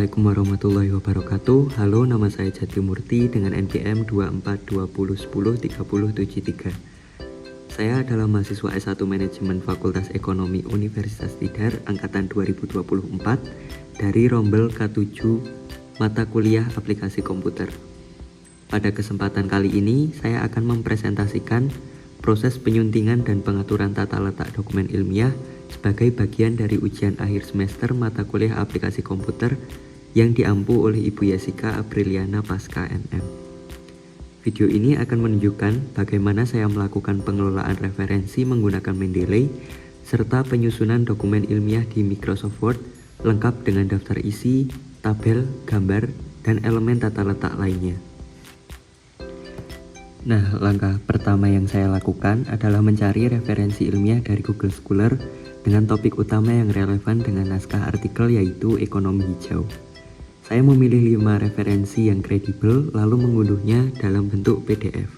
Assalamualaikum warahmatullahi wabarakatuh. Halo, nama saya Jatimurti dengan NPM 2420101073. Saya adalah mahasiswa S1 Manajemen Fakultas Ekonomi Universitas Tidar angkatan 2024 dari rombel K7 mata kuliah aplikasi komputer. Pada kesempatan kali ini, saya akan mempresentasikan proses penyuntingan dan pengaturan tata letak dokumen ilmiah sebagai bagian dari ujian akhir semester mata kuliah aplikasi komputer yang diampu oleh Ibu Yesika Apriliana Pasca MM. Video ini akan menunjukkan bagaimana saya melakukan pengelolaan referensi menggunakan Mendeley serta penyusunan dokumen ilmiah di Microsoft Word lengkap dengan daftar isi, tabel, gambar, dan elemen tata letak lainnya. Nah, langkah pertama yang saya lakukan adalah mencari referensi ilmiah dari Google Scholar dengan topik utama yang relevan dengan naskah artikel yaitu ekonomi hijau. Saya memilih 5 referensi yang kredibel lalu mengunduhnya dalam bentuk PDF.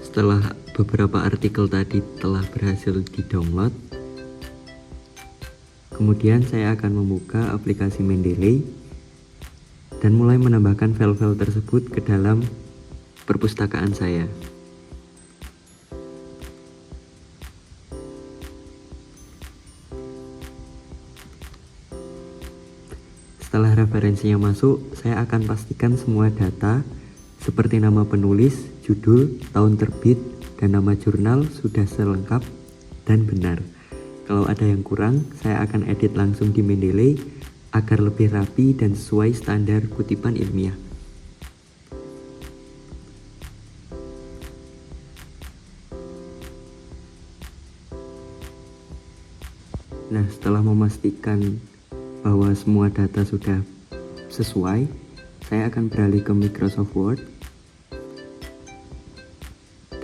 Setelah beberapa artikel tadi telah berhasil di-download, kemudian saya akan membuka aplikasi Mendeley dan mulai menambahkan file-file tersebut ke dalam perpustakaan saya. Setelah referensinya masuk, saya akan pastikan semua data seperti nama penulis, judul, tahun terbit, dan nama jurnal sudah selengkap dan benar. Kalau ada yang kurang, saya akan edit langsung di Mendeley agar lebih rapi dan sesuai standar kutipan ilmiah. Nah, setelah memastikan bahwa semua data sudah sesuai, saya akan beralih ke Microsoft Word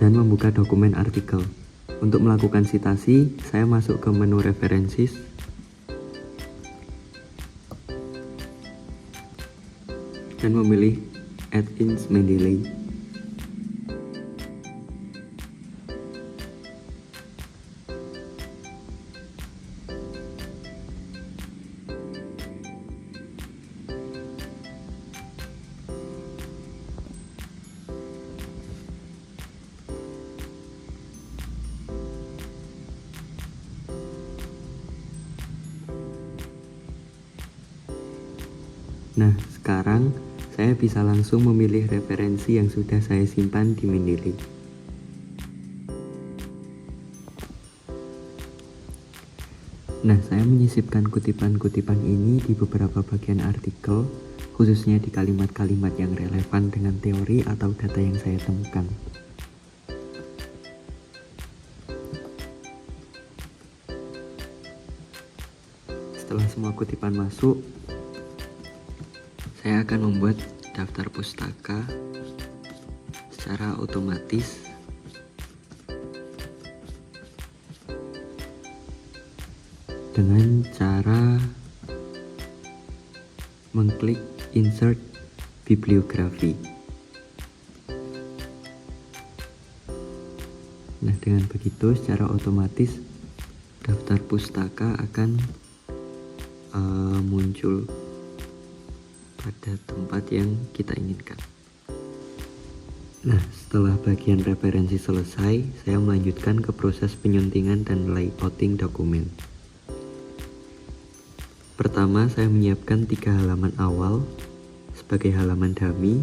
dan membuka dokumen artikel. Untuk melakukan citasi, saya masuk ke menu References, dan memilih Add in Mendeley. Nah, sekarang saya bisa langsung memilih referensi yang sudah saya simpan di Mendeley. Nah, saya menyisipkan kutipan-kutipan ini di beberapa bagian artikel, khususnya di kalimat-kalimat yang relevan dengan teori atau data yang saya temukan. Setelah semua kutipan masuk, saya akan membuat daftar pustaka secara otomatis dengan cara mengklik Insert Bibliografi. Nah, dengan begitu secara otomatis daftar pustaka akan muncul pada tempat yang kita inginkan. Nah, setelah bagian referensi selesai, saya melanjutkan ke proses penyuntingan dan layouting dokumen. Pertama, saya menyiapkan 3 halaman awal sebagai halaman dummy,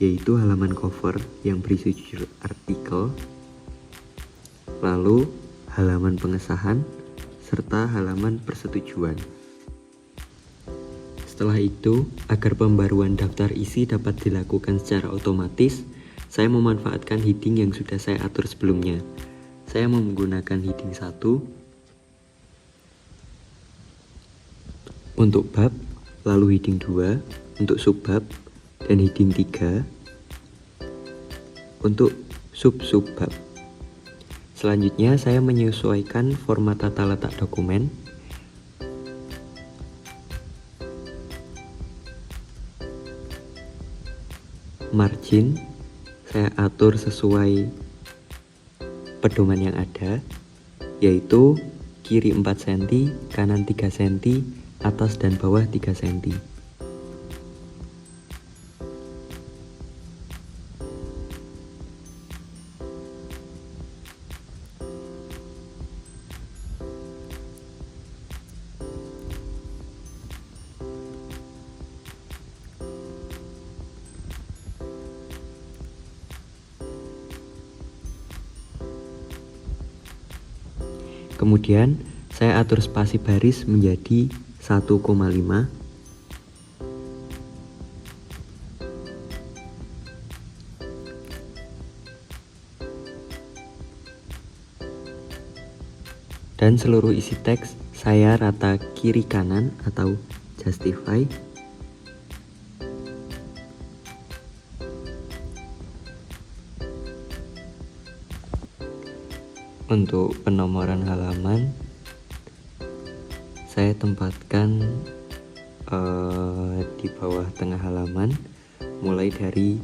yaitu halaman cover yang berisi judul artikel, lalu halaman pengesahan, serta halaman persetujuan. Setelah itu, agar pembaruan daftar isi dapat dilakukan secara otomatis, saya memanfaatkan heading yang sudah saya atur sebelumnya. Saya menggunakan heading 1 untuk bab, lalu heading 2 untuk subbab, dan heading 3 untuk sub-subbab. Selanjutnya, saya menyesuaikan format tata letak dokumen. Margin saya atur sesuai pedoman yang ada, yaitu kiri 4 cm, kanan 3 cm, atas dan bawah 3 cm. Kemudian saya atur spasi baris menjadi 1,5. Dan seluruh isi teks saya rata kiri kanan atau justify. Untuk penomoran halaman saya tempatkan di bawah tengah halaman, mulai dari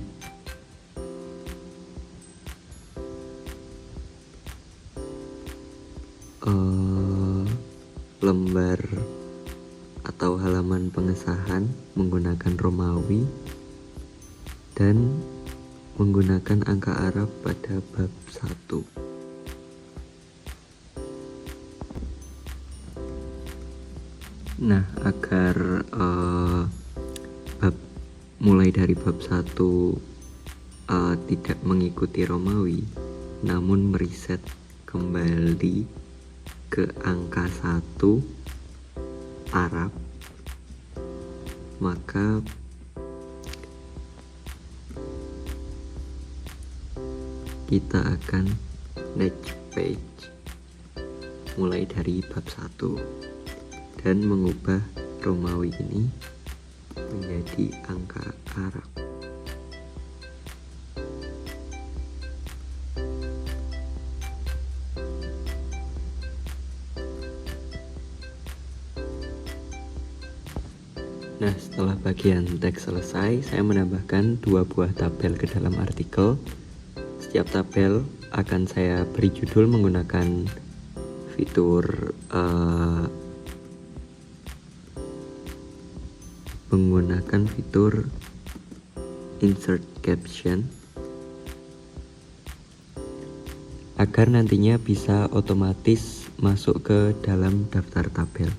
lembar atau halaman pengesahan menggunakan Romawi dan menggunakan angka Arab pada bab 1. Nah, agar mulai dari bab 1 tidak mengikuti Romawi, namun meriset kembali ke angka 1 Arab, maka kita akan next page mulai dari bab 1 dan mengubah Romawi ini menjadi angka Arab. Nah, setelah bagian teks selesai, saya menambahkan 2 buah tabel ke dalam artikel. Setiap tabel akan saya beri judul menggunakan fitur insert caption agar nantinya bisa otomatis masuk ke dalam daftar tabel.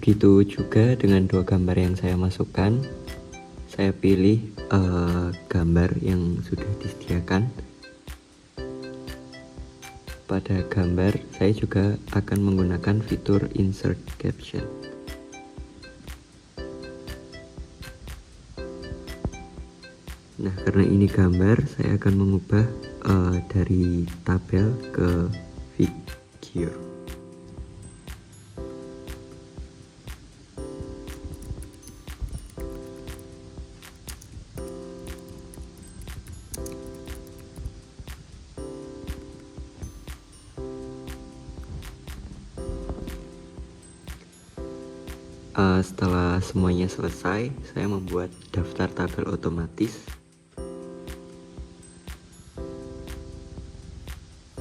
Begitu juga dengan 2 gambar yang saya masukkan. Saya pilih gambar yang sudah disediakan. Pada gambar saya juga akan menggunakan fitur insert caption. Nah, karena ini gambar, saya akan mengubah dari tabel ke figure. Setelah semuanya selesai, saya membuat daftar tabel otomatis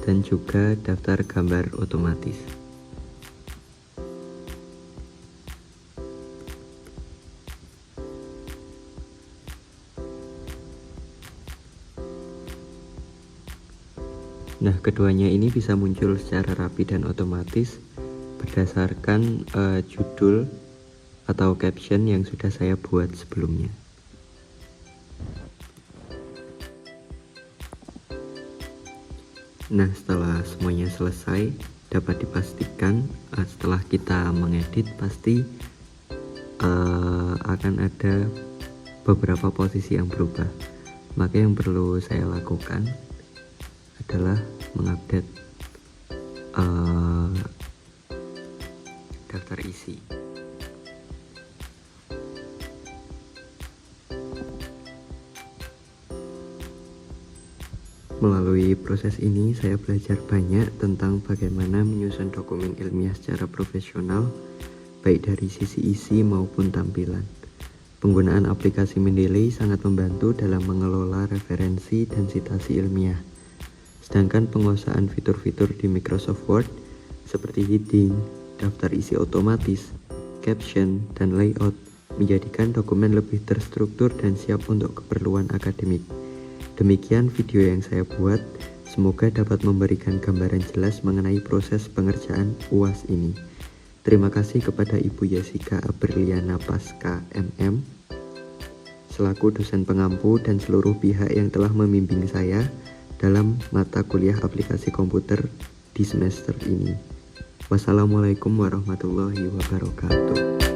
dan juga daftar gambar otomatis. Nah, keduanya ini bisa muncul secara rapi dan otomatis berdasarkan judul atau caption yang sudah saya buat sebelumnya. Nah, setelah semuanya selesai, dapat dipastikan setelah kita mengedit pasti akan ada beberapa posisi yang berubah. Maka yang perlu saya lakukan adalah mengupdate daftar isi. Melalui proses ini, saya belajar banyak tentang bagaimana menyusun dokumen ilmiah secara profesional, baik dari sisi isi maupun tampilan. Penggunaan aplikasi Mendeley sangat membantu dalam mengelola referensi dan sitasi ilmiah. Sedangkan penguasaan fitur-fitur di Microsoft Word seperti heading, daftar isi otomatis, caption, dan layout menjadikan dokumen lebih terstruktur dan siap untuk keperluan akademik. Demikian video yang saya buat, semoga dapat memberikan gambaran jelas mengenai proses pengerjaan UAS ini. Terima kasih kepada Ibu Jessica Aberliana Pasca MM, selaku dosen pengampu dan seluruh pihak yang telah membimbing saya dalam mata kuliah aplikasi komputer di semester ini. Wassalamualaikum warahmatullahi wabarakatuh.